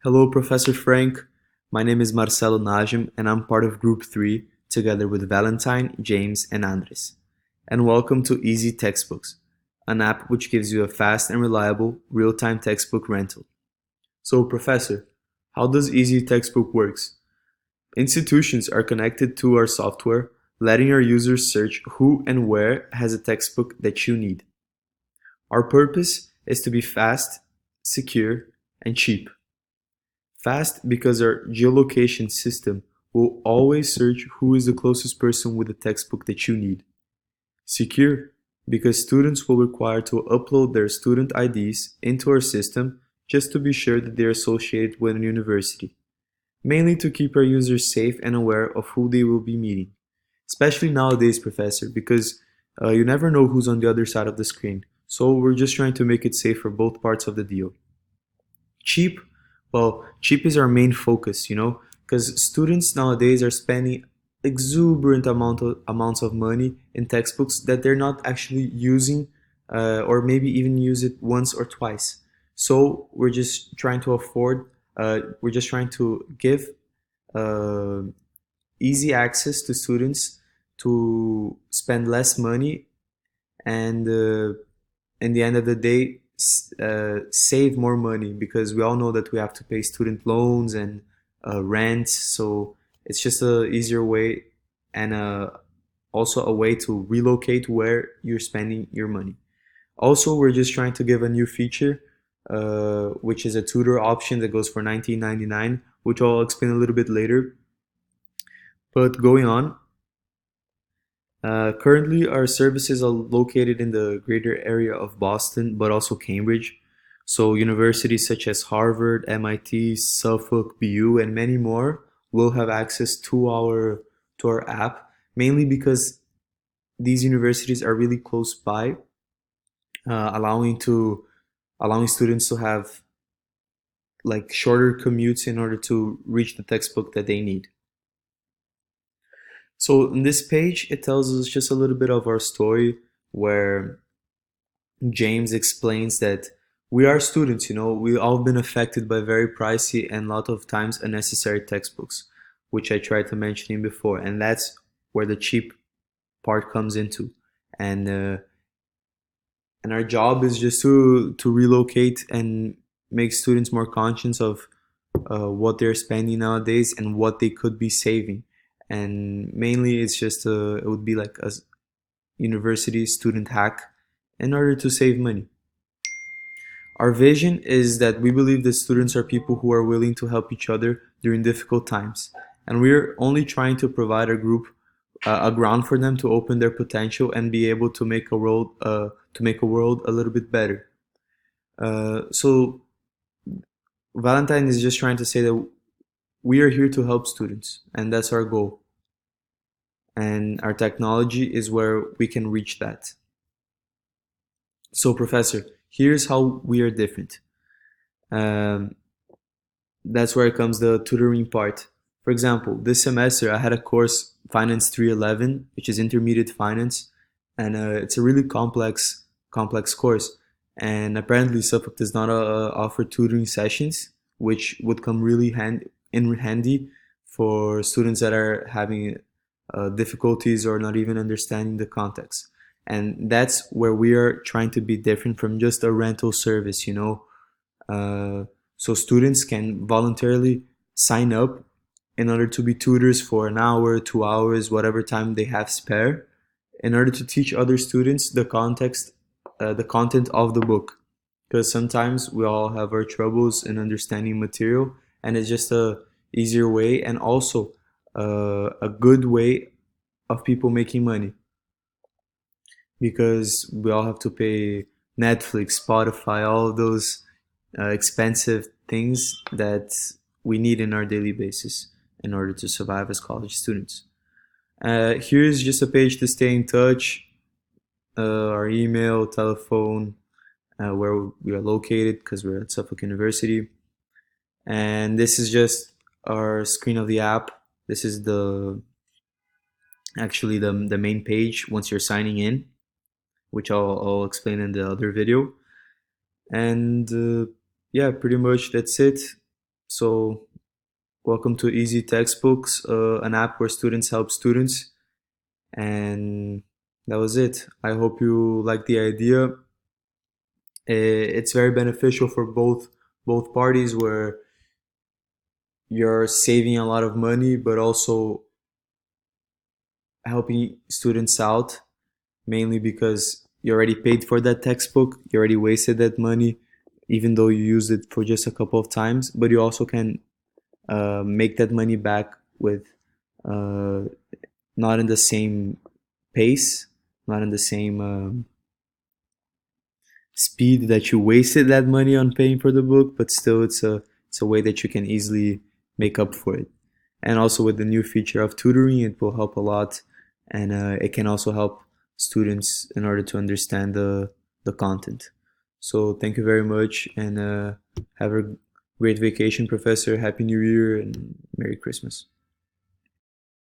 Hello, Professor Frank. My name is Marcelo Najim, and I'm part of Group 3, together with Valentine, James, and Andres. And welcome to Easy Textbooks, an app which gives you a fast and reliable real-time textbook rental. So, Professor, how does Easy Textbook works? Institutions are connected to our software, letting our users search who and where has a textbook that you need. Our purpose is to be fast, secure, and cheap. Fast because our geolocation system will always search who is the closest person with the textbook that you need. Secure because students will require to upload their student IDs into our system just to be sure that they are associated with a university, mainly to keep our users safe and aware of who they will be meeting. Especially nowadays, Professor, because you never know who's on the other side of the screen. So we're just trying to make it safe for both parts of the deal. Cheap, well, cheap is our main focus, because students nowadays are spending exuberant amounts of money in textbooks that they're not actually using, or maybe even use it once or twice. So we're just trying to give uh, easy access to students to spend less money and in the end of the day save more money, because we all know that we have to pay student loans and rent. So it's just a easier way, and also a way to relocate where you're spending your money. Also, we're just trying to give a new feature, which is a tutor option that goes for 19.99, which I'll explain a little bit later. But going on, currently, our services are located in the greater area of Boston, but also Cambridge. So, universities such as Harvard, MIT, Suffolk, BU, and many more will have access to our app, mainly because these universities are really close by, uh, allowing to allowing students to have like shorter commutes in order to reach the textbook that they need. So, in this page, it tells us just a little bit of our story, where James explains that we are students, we all been affected by very pricey and a lot of times unnecessary textbooks, which I tried to mention before, and that's where the cheap part comes into. And and our job is just to relocate and make students more conscious of what they're spending nowadays and what they could be saving. And mainly, it would be like a university student hack in order to save money. Our vision is that we believe that students are people who are willing to help each other during difficult times, and we're only trying to provide a group a ground for them to open their potential and be able to make a world a little bit better. So Valentine is just trying to say that we are here to help students, and that's our goal. And our technology is where we can reach that. So, Professor, here's how we are different. Um, that's where comes the tutoring part. For example, this semester I had a course, Finance 311, which is intermediate finance, and it's a really complex course. And apparently, Suffolk does not offer tutoring sessions, which would come really handy for students that are having difficulties or not even understanding the context. And that's where we are trying to be different from just a rental service. Uh, so students can voluntarily sign up in order to be tutors for an hour, 2 hours, whatever time they have spare, in order to teach other students the content of the book. Because sometimes we all have our troubles in understanding material, and it's just a easier way, and also a good way of people making money, because we all have to pay Netflix, Spotify, all of those expensive things that we need in our daily basis in order to survive as college students. Here's just a page to stay in touch, our email, telephone, where we are located because we're at Suffolk University. And this is just our screen of the app. This is the main page once you're signing in, which I'll explain in the other video. And yeah, pretty much that's it. So welcome to Easy Textbooks, an app where students help students. And that was it. I hope you like the idea. It's very beneficial for both parties, where you're saving a lot of money, but also helping students out, mainly because you already paid for that textbook, you already wasted that money, even though you used it for just a couple of times. But you also can make that money back with uh, not in the same pace, not in the same speed that you wasted that money on paying for the book, but still it's a way that you can easily make up for it. And also with the new feature of tutoring, it will help a lot, and it can also help students in order to understand the content. So thank you very much, and have a great vacation, Professor. Happy New Year and Merry Christmas.